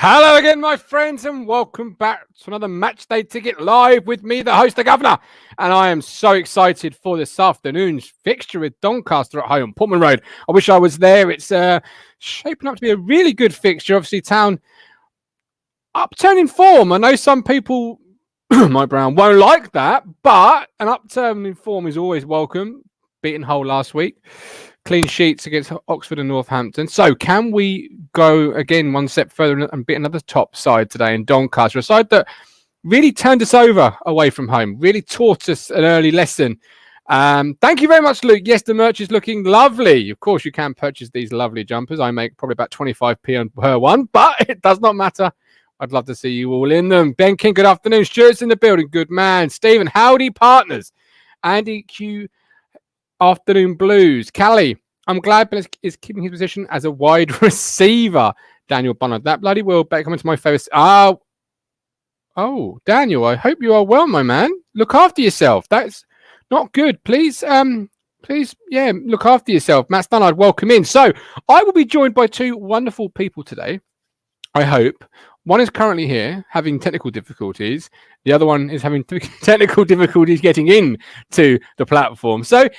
Hello again, my friends, and welcome back to another Matchday Ticket live with me, the host, the Governor. And I am so excited for this afternoon's fixture with Doncaster at home, Portman Road. I wish I was there. It's shaping up to be a really good fixture. Obviously, Town upturning form. I know some people, Mike Brown, won't like that, but an upturn in form is always welcome. Beaten Hull last week. Clean sheets against Oxford and Northampton. So can we go again one step further and beat another top side today in Doncaster? A side that really turned us over away from home, really taught us an early lesson. Thank you very much, Luke. Yes, the merch is looking lovely. Of course, you can purchase these lovely jumpers. I make probably about 25p per one, but it does not matter. I'd love to see you all in them. Ben King, good afternoon. Stuart's in the building. Good man. Stephen, howdy, partners. Andy Q, afternoon blues. Callie, I'm glad Ben is keeping his position as a wide receiver. Daniel Bonner, that bloody will bet coming to my face. Oh, Daniel, I hope you are well, my man. Look after yourself. That's not good. Please, look after yourself. Matt Stannard, welcome in. So I will be joined by two wonderful people today, I hope. One is currently here having technical difficulties. The other one is having technical difficulties getting in to the platform. So,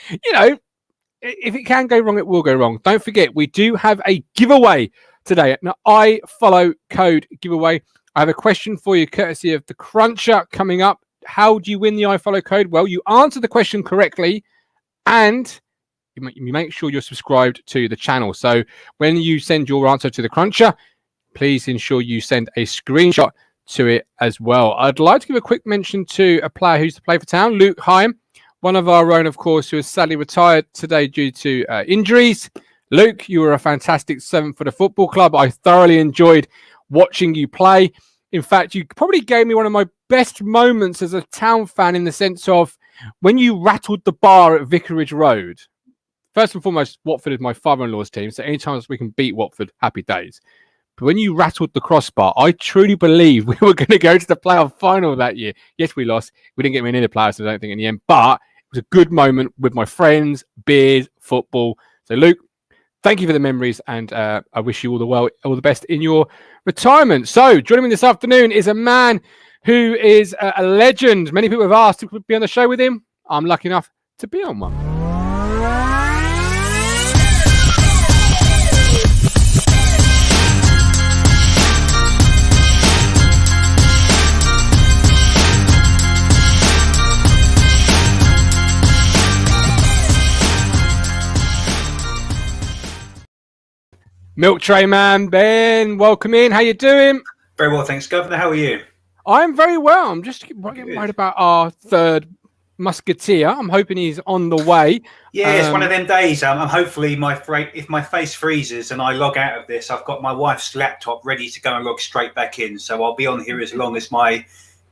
if it can go wrong, it will go wrong. Don't forget, we do have a giveaway today. Now, I follow code giveaway. I have a question for you, courtesy of the Cruncher coming up. How do you win the I follow code? Well, you answer the question correctly and you make sure you're subscribed to the channel. So when you send your answer to the Cruncher, please ensure you send a screenshot to it as well. I'd like to give a quick mention to a player who's to play for Town, Luke Heim, one of our own, of course, who has sadly retired today due to injuries. Luke, you were a fantastic servant for the football club. I thoroughly enjoyed watching you play. In fact, you probably gave me one of my best moments as a Town fan in the sense of when you rattled the bar at Vicarage Road. First and foremost, Watford is my father-in-law's team, so anytime we can beat Watford, happy days. But when you rattled the crossbar, I truly believe we were going to go to the playoff final that year. Yes, we lost. We didn't get many of the players, I don't think, in the end. But it was a good moment with my friends, beers, football. So, Luke, thank you for the memories, and I wish you all the best in your retirement. So, joining me this afternoon is a man who is a legend. Many people have asked if we could be on the show with him. I'm lucky enough to be on one. Milk Tray Man, Ben, welcome in. How you doing? Very well, thanks, Governor. How are you? I'm very well. I'm just getting worried about our third musketeer. I'm hoping he's on the way. Yeah, it's one of them days. Hopefully, if my face freezes and I log out of this, I've got my wife's laptop ready to go and log straight back in. So I'll be on here as long as my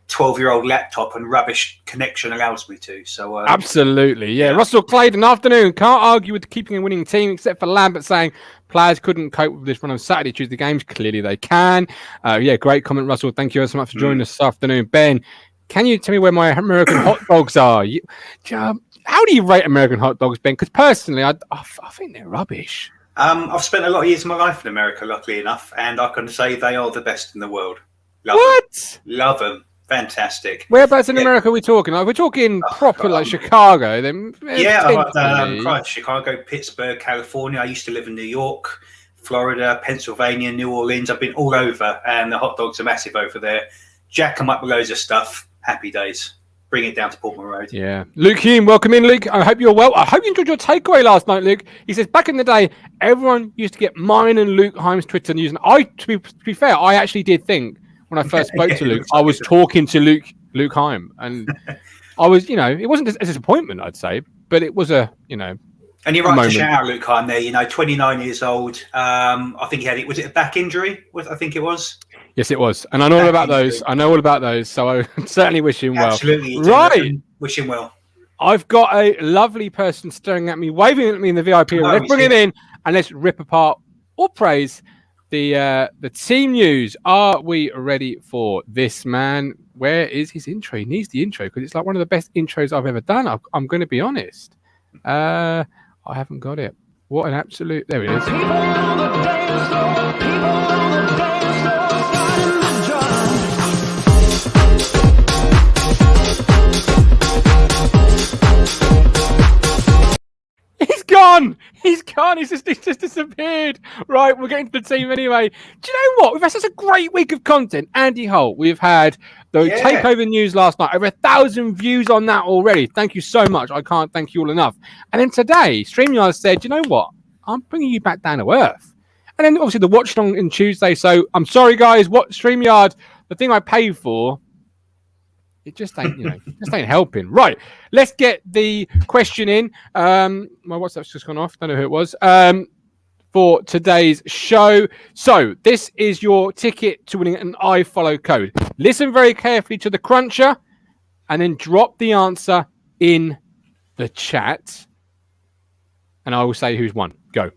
12-year-old laptop and rubbish connection allows me to. So absolutely, yeah. Russell Clayton, afternoon. Can't argue with keeping a winning team, except for Lambert saying players couldn't cope with this run on Saturday, Tuesday games. Clearly they can. Great comment, Russell. Thank you so much for joining us this afternoon. Ben, can you tell me where my American hot dogs are? How do you rate American hot dogs, Ben? Because personally, I think they're rubbish. I've spent a lot of years of my life in America, luckily enough, and I can say they are the best in the world. Love them. Fantastic. Whereabouts in America are we talking? We're talking proper like Chicago. Then Chicago, Pittsburgh, California. I used to live in New York, Florida, Pennsylvania, New Orleans. I've been all over, and the hot dogs are massive over there. Jack them up with loads of stuff. Happy days. Bring it down to Portman Road. Yeah. Luke Hume, welcome in, Luke. I hope you're well. I hope you enjoyed your takeaway last night, Luke. He says, back in the day, everyone used to get mine and Luke Himes' Twitter news. And to be fair, I actually did think, when I first spoke to Luke, I was talking to Luke Heim, and I was, it wasn't a disappointment, I'd say, but it was a. And you're right to shout out Luke Heim there. 29 years old. I think he had it. Was it a back injury? I think it was. Yes, it was, and I know all about those. I know all about those, so I certainly wish him well. Absolutely, right. Wish him well. I've got a lovely person staring at me, waving at me in the VIP room. Let's bring him in and let's rip apart or praise the team news. Are we ready for this, man? Where is his intro? He needs the intro because it's like one of the best intros I've ever done. I'm going to be honest. I haven't got it. What an absolute... There it is. gone. He's gone. He's just disappeared. Right, we'll get into the team anyway. Do you know what? We've had such a great week of content. Andy Holt, we've had the Takeover news last night. Over 1,000 views on that already. Thank you so much. I can't thank you all enough. And then today, StreamYard said, you know what? I'm bringing you back down to earth. And then obviously the watch along in Tuesday. So I'm sorry, guys. What StreamYard, the thing I paid for, it just ain't, just ain't helping. Right. Let's get the question in. My WhatsApp's just gone off. Don't know who it was. For today's show. So this is your ticket to winning an iFollow code. Listen very carefully to the cruncher and then drop the answer in the chat. And I will say who's won. Go.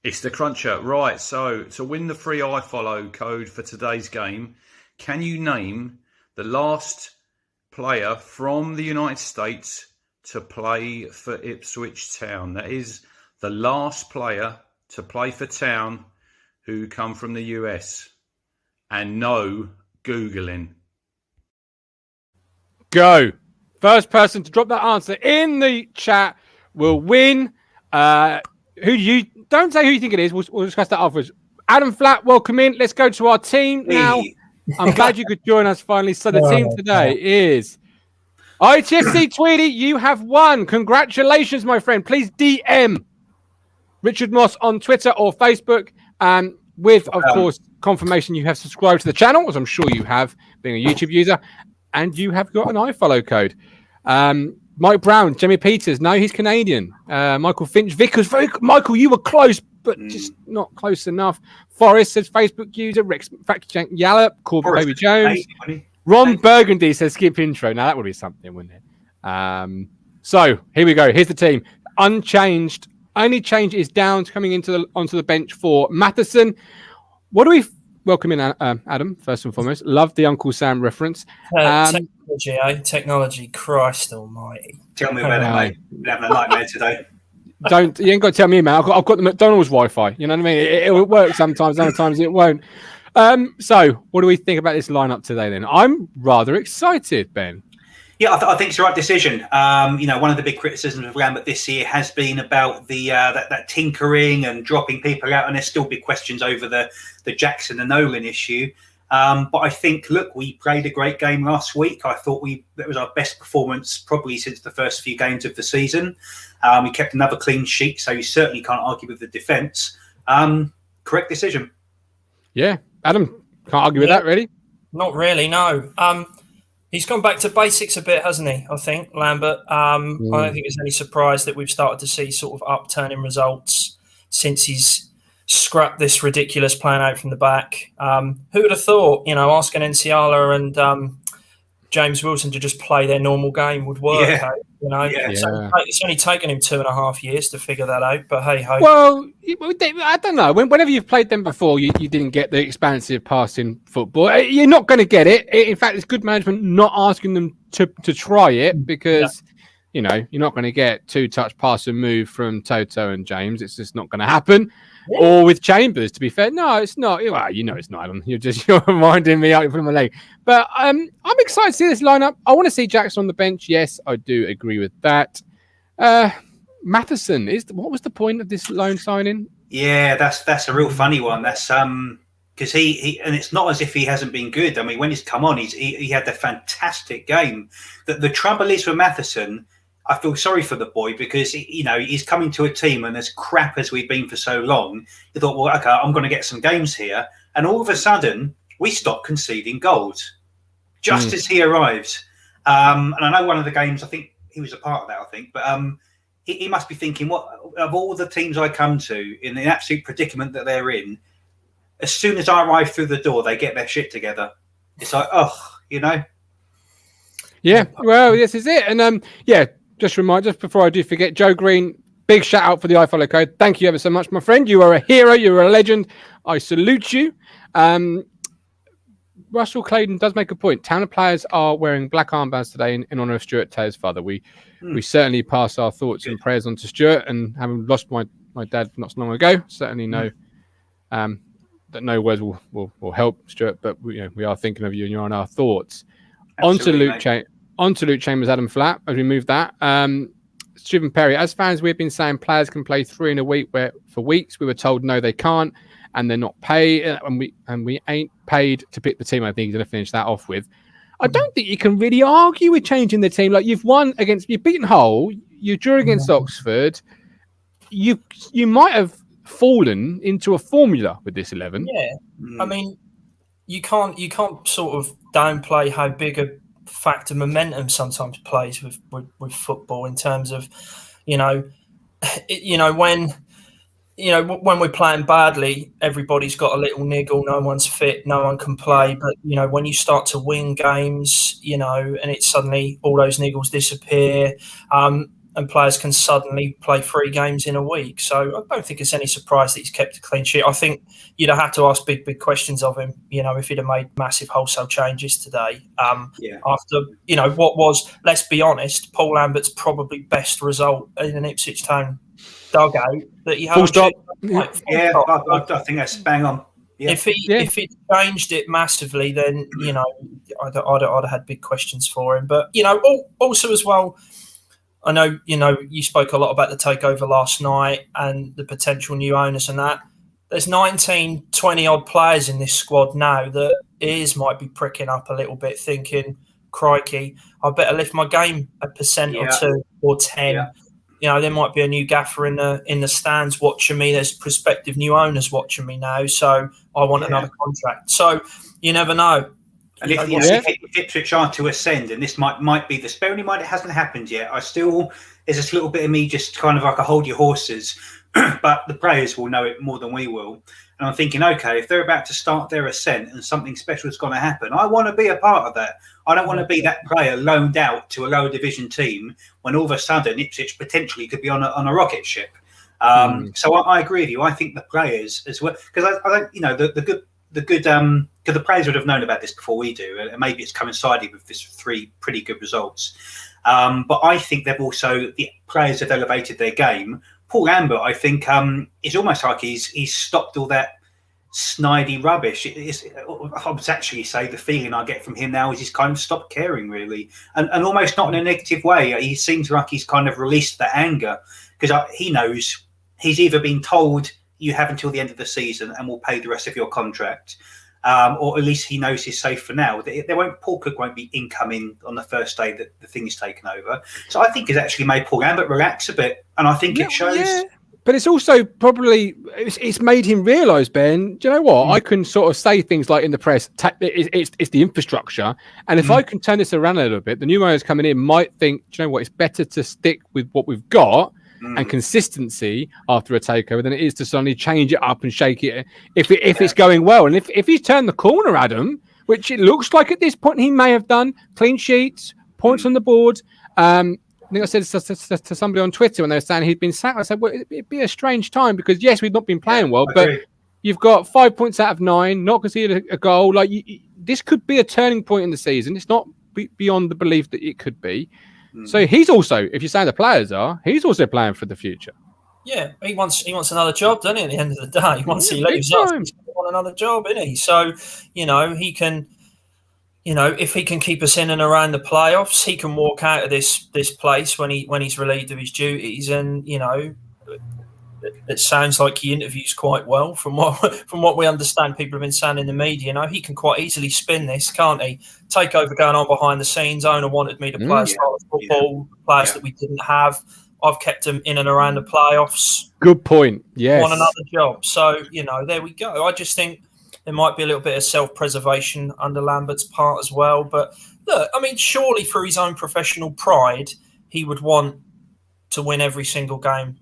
It's the cruncher. Right. So to win the free iFollow code for today's game, can you name the last player from the United States to play for Ipswich Town? That is the last player to play for Town who come from the US. And no Googling. Go. First person to drop that answer in the chat will win. Don't say who you think it is. We'll discuss that afterwards. Adam Flatt, welcome in. Let's go to our team now. I'm glad you could join us finally. So the team today is ITFC Tweedy. You have won. Congratulations, my friend. Please DM Richard Moss on Twitter or Facebook with, of course, confirmation you have subscribed to the channel, as I'm sure you have, being a YouTube user, and you have got an iFollow code. Mike Brown, Jimmy Peters. No, he's Canadian. Michael Finch, Vickers. Michael, you were close, but just not close enough. Forrest says Facebook user. Rex Fact Yallop. Corbett Baby Jones. Ron Burgundy says skip intro. Now that would be something, wouldn't it? So here we go. Here's the team. Unchanged. Only change is Downs coming onto the bench for Matheson. What do we welcome in, Adam? First and foremost, love the Uncle Sam reference. Technology, Christ Almighty! Tell me about it, mate. You're having a nightmare today. You ain't got to tell me, man. I've got the McDonald's Wi-Fi. You know what I mean? It will work sometimes. Sometimes it won't. So, what do we think about this lineup today? Then I'm rather excited, Ben. Yeah, I think it's the right decision. One of the big criticisms of Lambert this year has been about the that tinkering and dropping people out, and there's still big questions over the Jackson and Nolan issue. But I think, look, we played a great game last week. I thought that was our best performance probably since the first few games of the season. We kept another clean sheet, so you certainly can't argue with the defence. Correct decision. Yeah, Adam, can't argue with that, really. Not really, no. He's gone back to basics a bit, hasn't he? I think, Lambert. I don't think it's any surprise that we've started to see sort of upturning results since he's scrapped this ridiculous plan out from the back. Who would have thought, asking Enciala and James Wilson to just play their normal game would work. So it's only taken him 2.5 years to figure that out. But hey ho. Well, I don't know. Whenever you've played them before, you didn't get the expansive passing football. You're not going to get it. In fact, it's good management not asking them to try it because you're not going to get 2-touch pass and move from Toto and James. It's just not going to happen. Yeah. Or with Chambers, to be fair. No, it's not. Well, it's not. You're reminding me out from my leg. But I'm excited to see this lineup. I want to see Jackson on the bench. Yes, I do agree with that. Matheson, what was the point of this loan signing? Yeah, that's a real funny one. That's because he and it's not as if he hasn't been good. I mean, when he's come on, he had a fantastic game. The trouble is with Matheson, I feel sorry for the boy because he's coming to a team and as crap as we've been for so long, he thought, well, okay, I'm going to get some games here, and all of a sudden we stop conceding goals just as he arrives. And I know one of the games, I think he was a part of that. I think, but he must be thinking, what of all the teams I come to in the absolute predicament that they're in, as soon as I arrive through the door, they get their shit together. It's like, Yeah, well, this is it, and just before I do forget, Joe Green, big shout out for the iFollow code. Thank you ever so much, my friend. You are a hero. You're a legend. I salute you. Russell Claydon does make a point. Town players are wearing black armbands today in honour of Stuart Taylor's father. We certainly pass our thoughts and prayers on to Stuart, and having lost my dad not so long ago, certainly know that no words will help Stuart, but we are thinking of you and you're on our thoughts. On to Luke Chambers, Adam Flatt, as we move that. Stephen Perry, as fans, we've been saying players can play 3 in a week, where for weeks we were told no, they can't, and they're not paid, and we ain't paid to pick the team. I think he's going to finish that off with. I don't think you can really argue with changing the team. Like, you've beaten Hull, you drew against Oxford, you might have fallen into a formula with this 11. Yeah, I mean, you can't sort of downplay how big a factor momentum sometimes plays with football, in terms of, when we're playing badly, everybody's got a little niggle. No one's fit, no one can play. But when you start to win games, and it's suddenly all those niggles disappear, and players can suddenly play 3 games in a week. So I don't think it's any surprise that he's kept a clean sheet. I think you'd have had to ask big questions of him, if he'd have made massive wholesale changes today. After, what was, let's be honest, Paul Lambert's probably best result in an Ipswich Town dugout that he had. Full stop. I think that's bang on. Yeah. If he changed it massively, then, I'd have had big questions for him. But, also as well, I know, you spoke a lot about the takeover last night and the potential new owners and that. There's 19, 20-odd players in this squad now that ears might be pricking up a little bit, thinking, crikey, I better lift my game a percent or 2 or 10. Yeah. There might be a new gaffer in the stands watching me. There's prospective new owners watching me now, so I want another contract. So you never know. And if Ipswich are to ascend, and this might be the bearing in mind it hasn't happened yet, there's this little bit of me just kind of like a hold your horses, but the players will know it more than we will. And I'm thinking, okay, if they're about to start their ascent and something special is going to happen, I want to be a part of that. I don't want to be that player loaned out to a lower division team when all of a sudden Ipswich potentially could be on a rocket ship. So I agree with you. I think the players as well, because I don't, because the players would have known about this before we do, and maybe it's coincided with this 3 pretty good results. But I think the players have elevated their game. Paul Lambert, I think, is almost like he's stopped all that snidey rubbish. I would actually say the feeling I get from him now is he's kind of stopped caring, really, and almost not in a negative way. He seems like he's kind of released that anger, because he knows he's either been told you have until the end of the season and we'll pay the rest of your contract, or at least he knows he's safe for now. Paul Cook won't be incoming on the first day that the thing is taken over. So I think it's actually made Paul Lambert relax a bit, and I think it shows. Yeah. But it's also probably it's made him realise, Ben. Do you know what? I can sort of say things like in the press, it's the infrastructure, and if I can turn this around a little bit, the new owners coming in might think, do you know what? It's better to stick with what we've got and consistency after a takeover than it is to suddenly change it up and shake it if it's going well. And if he's turned the corner, Adam, which it looks like at this point he may have done, clean sheets, points on the board. I think I said to somebody on Twitter when they were saying he'd been sacked. I said, well, it'd be a strange time because, yes, we've not been playing well, but you've got 5 points out of 9, not conceded a goal. Like this could be a turning point in the season. It's not beyond the belief that it could be. So he's also, if you're saying the players are, he's also playing for the future. Yeah, he wants another job, doesn't he? At the end of the day, once he leaves us, he's going to want another job, isn't he? So he can. If he can keep us in and around the playoffs, he can walk out of this place when he's relieved of his duties. And it sounds like he interviews quite well from what we understand. People have been saying in the media. He can quite easily spin this, can't he? Takeover going on behind the scenes. Owner wanted me to play a style of football, players that we didn't have. I've kept them in and around the playoffs. Good point. Yes. Want another job. So there we go. I just think there might be a little bit of self-preservation under Lambert's part as well. But look, I mean, surely for his own professional pride, he would want to win every single game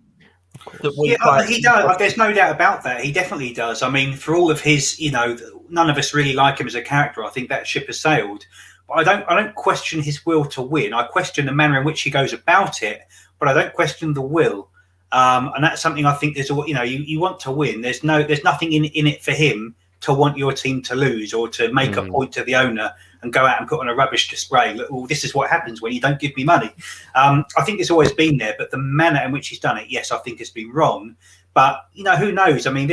that we play. He does. There's no doubt about that. He definitely does. I mean, for all of his, none of us really like him as a character. I think that ship has sailed. But I don't question his will to win. I question the manner in which he goes about it, but I don't question the will. And that's something I think there's, you want to win. There's nothing in it for him to want your team to lose or to make a point to the owner and go out and put on a rubbish display. Look, well, this is what happens when you don't give me money. I think it's always been there, but the manner in which he's done it, yes, I think has been wrong. But, who knows? I mean,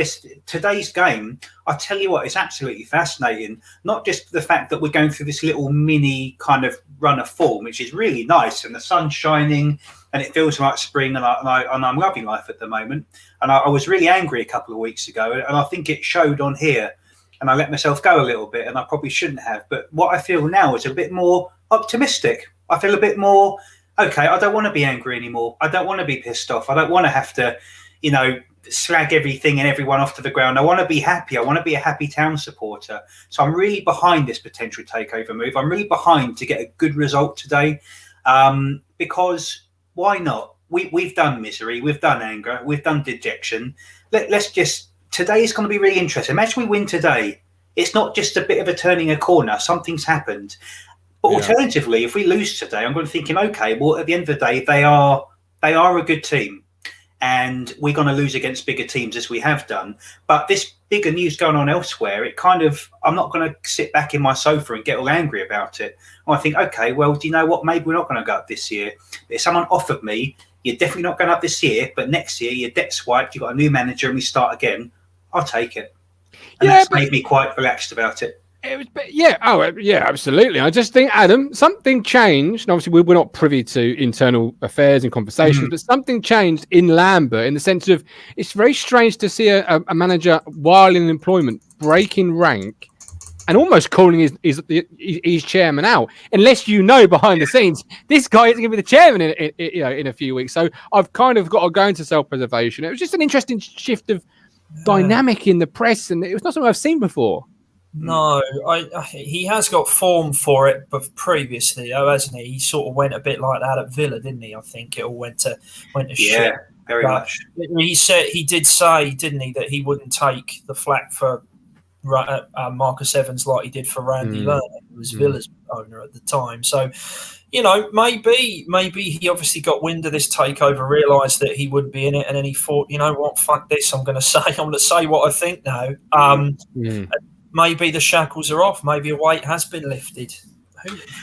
today's game, I tell you what, it's absolutely fascinating. Not just the fact that we're going through this little mini kind of run of form, which is really nice, and the sun's shining, and it feels like spring, and I'm loving life at the moment. And I was really angry a couple of weeks ago, and I think it showed on here, and I let myself go a little bit, and I probably shouldn't have. But what I feel now is a bit more optimistic. I feel a bit more, okay, I don't want to be angry anymore. I don't want to be pissed off. I don't want to have to, slag everything and everyone off to the ground. I want to be happy. I want to be a happy Town supporter. So I'm really behind this potential takeover move. I'm really behind to get a good result today, because why not? We've done misery, we've done anger, we've done dejection. Let's just, today is going to be really interesting. Imagine we win today. It's not just a bit of a turning a corner. Something's happened. But alternatively, if we lose today, I'm going to thinking, okay, well, at the end of the day, they are a good team. And we're going to lose against bigger teams as we have done. But this bigger news going on elsewhere, I'm not going to sit back in my sofa and get all angry about it. I think, okay, well, do you know what? Maybe we're not going to go up this year. But if someone offered me, you're definitely not going up this year, but next year your debt's wiped, you've got a new manager and we start again, I'll take it. And that's made me quite relaxed about it. It was, absolutely. I just think, Adam, something changed. And obviously, we're not privy to internal affairs and conversations, but something changed in Lambert in the sense of it's very strange to see a manager while in employment breaking rank and almost calling his chairman out, unless behind the scenes this guy isn't going to be the chairman in a few weeks. So I've kind of got to go into self-preservation. It was just an interesting shift of dynamic in the press, and it was not something I've seen before. No, he has got form for it, but previously, hasn't he? He sort of went a bit like that at Villa, didn't he? I think it all went to shit. Very much. He did say, didn't he, that he wouldn't take the flak for Marcus Evans like he did for Randy Lerner, who was Villa's owner at the time. So, maybe he obviously got wind of this takeover, realised that he wouldn't be in it, and then he thought, you know what, fuck this, I'm going to say what I think now. Maybe the shackles are off. Maybe a weight has been lifted.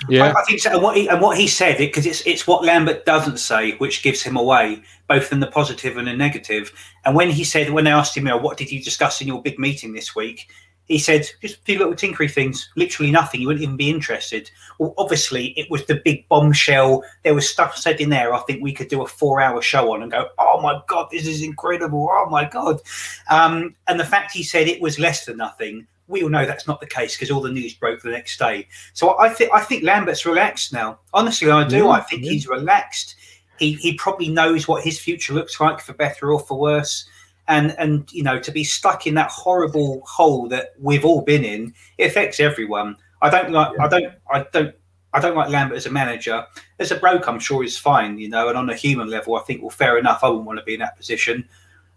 Yeah, I think so. And what he said, because it's what Lambert doesn't say, which gives him away, both in the positive and the negative. And when they asked him, what did you discuss in your big meeting this week? He said, just a few little tinkery things, literally nothing. You wouldn't even be interested. Well, obviously, it was the big bombshell. There was stuff said in there I think we could do a 4-hour show on and go, oh, my God, this is incredible. Oh, my God. And the fact he said it was less than nothing, we all know that's not the case because all the news broke the next day. So I think Lambert's relaxed now. Honestly, I do. I think he's relaxed. He probably knows what his future looks like, for better or for worse. And to be stuck in that horrible hole that we've all been in, it affects everyone. I don't like Lambert as a manager. As a bloke, I'm sure he's fine, and on a human level, I think, well, fair enough. I wouldn't want to be in that position.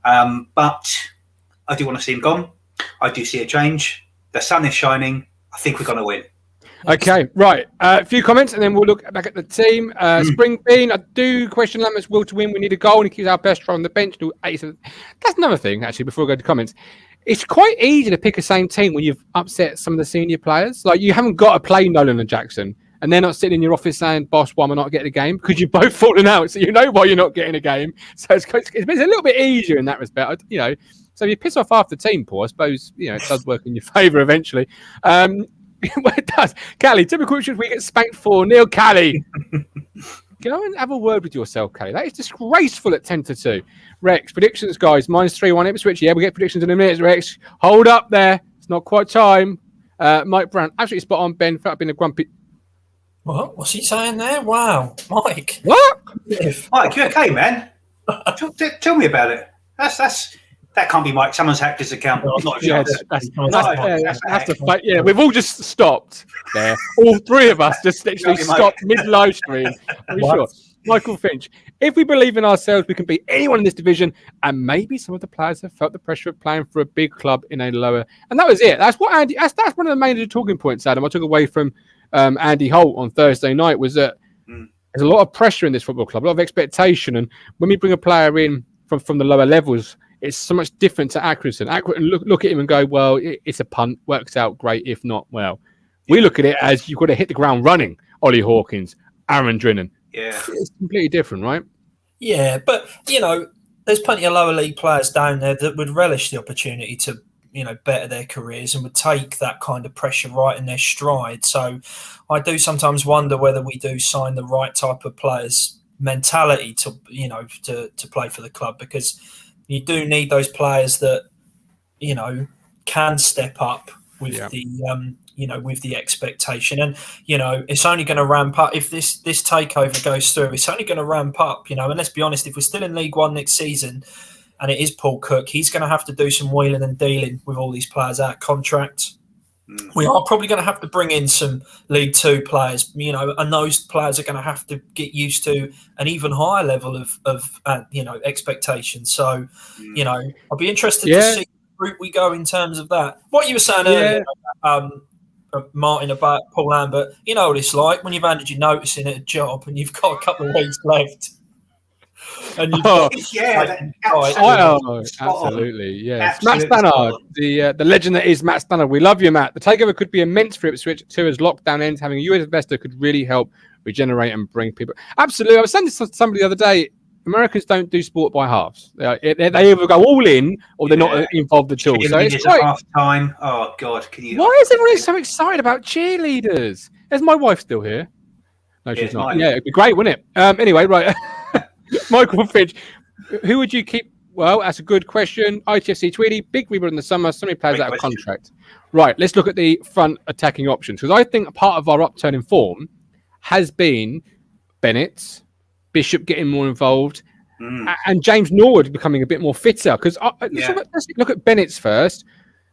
But I do want to see him gone. I do see a change. The sun is shining. I think we're going to win. Okay, right. A few comments, and then we'll look back at the team. Spring Bean, I do question Lambert's will to win. We need a goal, and he keeps our best on the bench. That's another thing, actually, before we go to comments. It's quite easy to pick a same team when you've upset some of the senior players. Like, you haven't got to play Nolan and Jackson, and they're not sitting in your office saying, boss, why am I not getting a game? Because you've both fallen out, so you know why you're not getting a game. So it's a little bit easier in that respect, So if you piss off half the team, Paul, I suppose, it does work in your favour eventually. Well, it does. Callie, typical should we get spanked for? Neil Callie. Go and have a word with yourself, Callie. That is disgraceful at 10-2. Rex, predictions, guys. Mine's 3-1 Ipswich. Yeah, we'll get predictions in a minute, Rex. Hold up there. It's not quite time. Mike Brown, absolutely spot on. Ben, felt been a grumpy. What? What's he saying there? Wow. Mike. What? Mike, you okay, man? Tell me about it. That can't be Mike. Someone's hacked his account. Not a chance. We've all just stopped there. All three of us just literally stopped mid-live stream. I'm sure. Michael Finch. If we believe in ourselves, we can beat anyone in this division. And maybe some of the players have felt the pressure of playing for a big club in a lower. And that was it. That's what Andy. That's one of the main talking points, Adam. I took away from Andy Holt on Thursday night was that there's a lot of pressure in this football club, a lot of expectation, and when we bring a player in from the lower levels, it's so much different to Accrington. Look at him and go, well, it's a punt, works out great. If not, well, we look at it as you've got to hit the ground running. Ollie Hawkins, Aaron Drinnan. Yeah, it's completely different, right? Yeah, but there's plenty of lower league players down there that would relish the opportunity to better their careers and would take that kind of pressure right in their stride. So I do sometimes wonder whether we do sign the right type of players mentality to play for the club, because you do need those players that can step up with with the expectation. And it's only going to ramp up if this takeover goes through. It's only going to ramp up, and let's be honest, if we're still in League One next season and it is Paul Cook, he's going to have to do some wheeling and dealing with all these players out of contract. We are probably going to have to bring in some League Two players, and those players are going to have to get used to an even higher level of expectation. So, I'll be interested to see the route we go in terms of that. What you were saying earlier, Martin, about Paul Lambert, you know what it's like when you've handed your notice in at a job and you've got a couple of weeks left. And absolutely, yes. Matt Stannard, the legend that is Matt Stannard. We love you, Matt. The takeover could be immense for Ipswich too, as lockdown ends. Having a US investor could really help regenerate and bring people. Absolutely, I was saying this to somebody the other day. Americans don't do sport by halves. They either go all in or they're not involved at all. So it's quite half time. Oh God, can you? Why is everyone so excited about cheerleaders? Is my wife still here? No, she's not. Yeah, it'd be great, wouldn't it? Anyway, right. Michael Fitch, who would you keep? Well, that's a good question. ITFC Tweedy, big rebuild in the summer, so many players out of contract. Right, let's look at the front attacking options, because I think part of our upturn in form has been Bennett, Bishop getting more involved, and James Norwood becoming a bit more fitter. Because let's look at Bennett's first.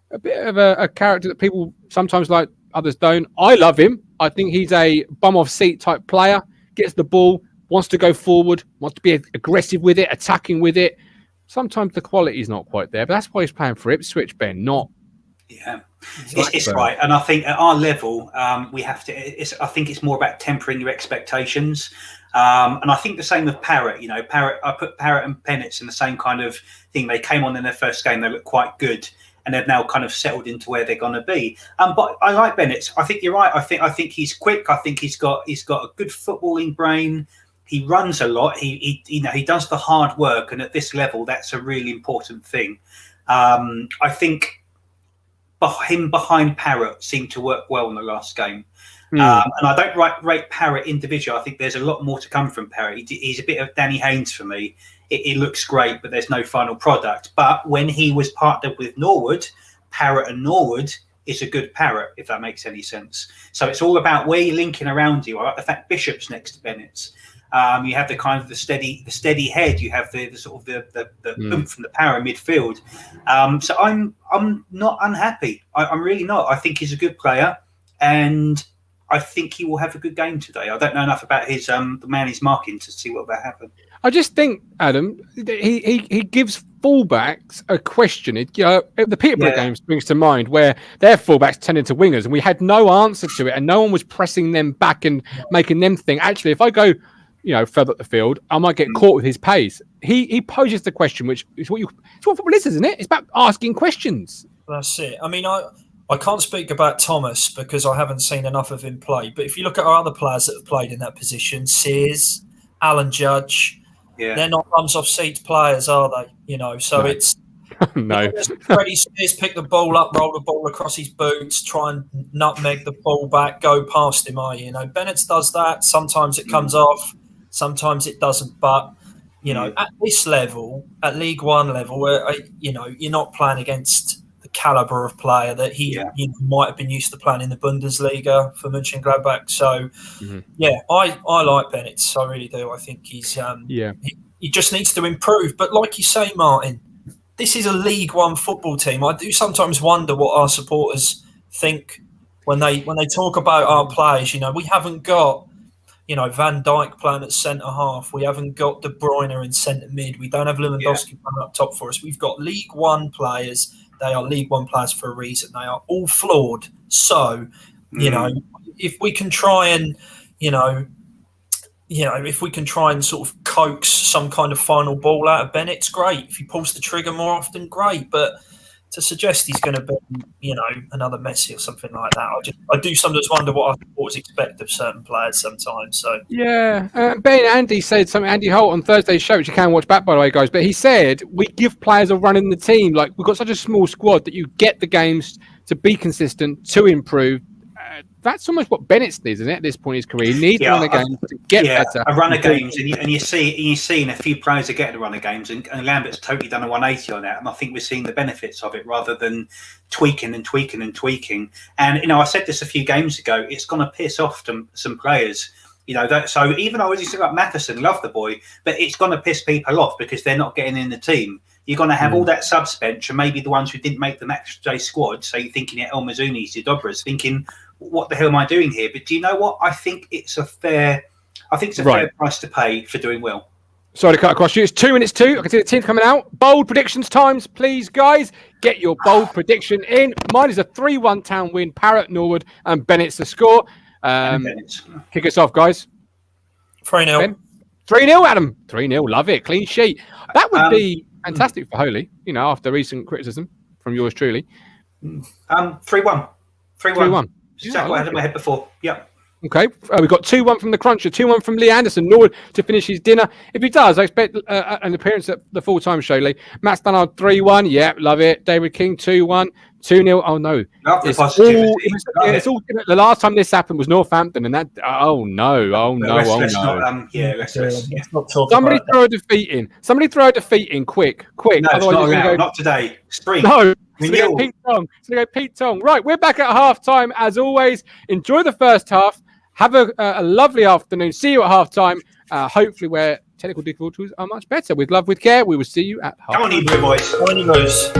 A bit of a character that people sometimes like, others don't. I love him. I think he's a bum-off-seat type player, gets the ball, wants to go forward, wants to be aggressive with it, attacking with it. Sometimes the quality is not quite there, but that's why he's playing for Ipswich, Ben, not... Yeah, it's right. And I think at our level, we have to... I think it's more about tempering your expectations. And I think the same with Parrott. Parrott. I put Parrott and Bennett in the same kind of thing. They came on in their first game, they looked quite good, and they've now kind of settled into where they're going to be. But I like Bennett. I think you're right. I think he's quick. I think he's got a good footballing brain. He runs a lot. He does the hard work, and at this level, that's a really important thing. I think him behind Parrott seemed to work well in the last game. And I don't rate Parrott individually. I think there's a lot more to come from Parrott. He's a bit of Danny Haynes for me. It looks great, but there's no final product. But when he was partnered with Norwood, Parrott and Norwood is a good Parrott, if that makes any sense. So it's all about where you're linking around you. I like the fact Bishop's next to Bennett. You have the kind of the steady head. You have the sort of the oomph from the power in midfield. So I'm not unhappy. I'm really not. I think he's a good player, and I think he will have a good game today. I don't know enough about his the man he's marking to see what will happen. I just think, Adam, he gives fullbacks a question. The Peterborough game springs to mind, where their fullbacks turned into wingers, and we had no answer to it, and no one was pressing them back and making them think, actually, if I go further up the field, I might get caught with his pace. He poses the question, which is what football is, isn't it? It's about asking questions. That's it. I mean, I can't speak about Thomas because I haven't seen enough of him play. But if you look at our other players that have played in that position, Sears, Alan Judge, they're not bums off seats players, are they? So no. It's no. Freddie Sears pick the ball up, roll the ball across his boots, try and nutmeg the ball back, go past him. Bennett does that. Sometimes it comes off. Sometimes it doesn't, but at this level, at League One level, where you're not playing against the caliber of player that he might have been used to playing in the Bundesliga for Mönchengladbach. So, I like Bennett. I really do. I think he's he just needs to improve. But like you say, Martin, this is a League One football team. I do sometimes wonder what our supporters think when they talk about our players. We haven't got Van Dijk playing at centre half. We haven't got De Bruyne in centre mid. We don't have Lewandowski playing up top for us. We've got League One players. They are League One players for a reason. They are all flawed. So, if we can try and, if we can try and sort of coax some kind of final ball out of Bennett, it's great. If he pulls the trigger more often, great. But to suggest he's going to be, another Messi or something like that, I do sometimes wonder what our supporters expect of certain players sometimes. So Andy said something. Andy Holt on Thursday's show, which you can watch back, by the way, guys. But he said we give players a run in the team. Like, we've got such a small squad that you get the games to be consistent, to improve, that's almost what Bennett's needs, isn't it? At this point in his career, he needs a run of games to get better. A run of games, and you're seeing a few players are getting a run of games, and Lambert's totally done a 180 on that, and I think we're seeing the benefits of it rather than tweaking. And I said this a few games ago, it's going to piss off some players. So even though I already said about Matheson, love the boy, but it's going to piss people off because they're not getting in the team. You're going to have all that subs bench, and maybe the ones who didn't make the matchday squad. So you're thinking at El Mazzuni's, your Dobras, thinking, what the hell am I doing here? But do you know what? I think it's a fair price to pay for doing well. Sorry to cut across you. It's 2 minutes to. I can see the team coming out. Bold predictions times, please, guys. Get your bold prediction in. Mine is a 3-1 Town win. Parrott, Norwood, and Bennett's the score. Kick us off, guys. 3-0. 3-0, Adam. 3-0. Love it. Clean sheet. That would be fantastic for Holy, after recent criticism from yours truly. 3-1. 3-1. Exactly what I had in my head before. Yep. Okay. We've got 2-1 from the Cruncher, 2-1 from Lee Anderson. Norwood to finish his dinner. If he does, I expect an appearance at the full-time show, Lee. Matt Stannard, 3-1. Yeah, love it. David King, 2-1. 2-0. Oh, no. It's all. The last time this happened was Northampton, and that. Oh, no. Let's not talk. Somebody throw a defeat in. Quick. No, it's not allowed. Not today. Spring. No. It's going to go Pete Tong. Right, we're back at half-time as always. Enjoy the first half. Have a lovely afternoon. See you at half-time. Hopefully where technical difficulties are much better. With love, with care, we will see you at half-time. Come on, you boys.